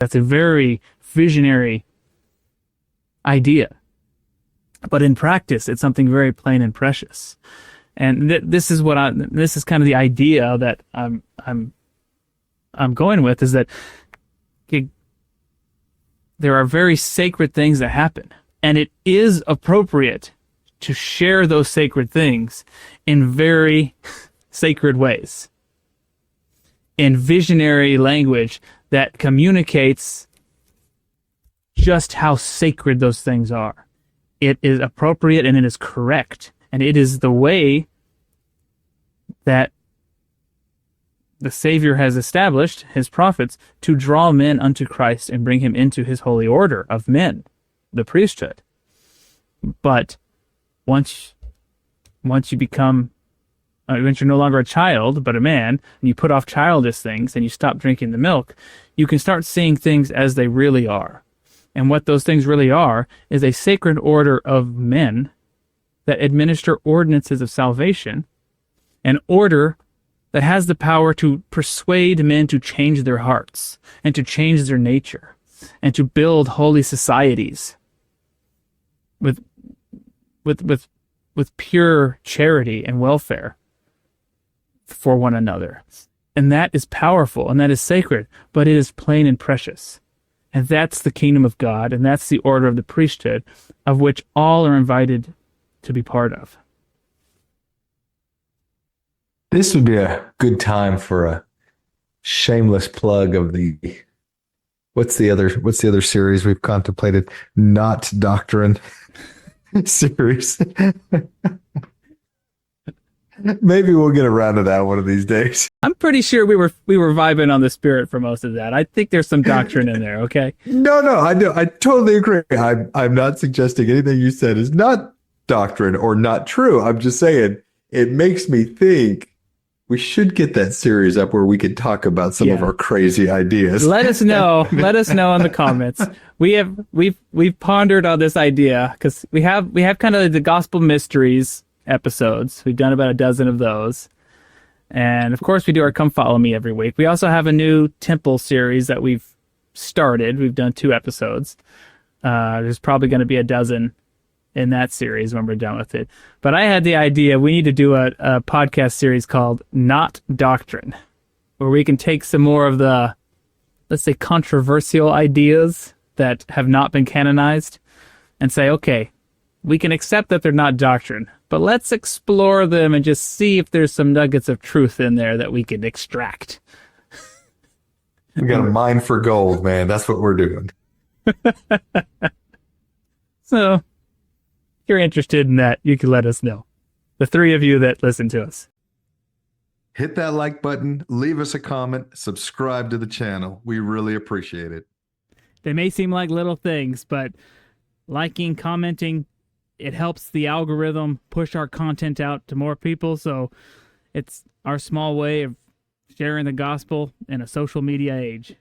That's a very visionary idea. But in practice, it's something very plain and precious. And this is kind of the idea that I'm going with, is that there are very sacred things that happen, and it is appropriate to share those sacred things in very sacred ways, in visionary language that communicates just how sacred those things are. It is appropriate and it is correct, and it is the way that the Savior has established, his prophets, to draw men unto Christ and bring him into his holy order of men, the priesthood. But once you become, once you're no longer a child, but a man, and you put off childish things and you stop drinking the milk, you can start seeing things as they really are. And what those things really are is a sacred order of men that administer ordinances of salvation, an order that has the power to persuade men to change their hearts and to change their nature and to build holy societies with pure charity and welfare for one another. And that is powerful and that is sacred, but it is plain and precious. And that's the kingdom of God, and that's the order of the priesthood, of which all are invited to be part of. This would be a good time for a shameless plug of the what's the other series we've contemplated? Not Doctrine series. Maybe we'll get around to that one of these days. I'm pretty sure we were vibing on the Spirit for most of that. I think there's some doctrine in there, okay? No, I totally agree. I'm not suggesting anything you said is not doctrine or not true. I'm just saying it makes me think we should get that series up where we could talk about some of our crazy ideas. Let us know. Let us know in the comments. We've pondered on this idea because we have kind of the gospel mysteries episodes. We've done about a dozen of those. And of course we do our Come Follow Me every week. We also have a new temple series that we've started. We've done 2 episodes. There's probably going to be a dozen in that series when we're done with it. But I had the idea we need to do a podcast series called Not Doctrine, where we can take some more of the, let's say, controversial ideas that have not been canonized and say, okay, we can accept that they're not doctrine, but let's explore them and just see if there's some nuggets of truth in there that we can extract. We got a mine for gold, man. That's what we're doing. So, if you're interested in that, you can let us know. The 3 of you that listen to us. Hit that like button, leave us a comment, subscribe to the channel. We really appreciate it. They may seem like little things, but liking, commenting, it helps the algorithm push our content out to more people. So it's our small way of sharing the gospel in a social media age.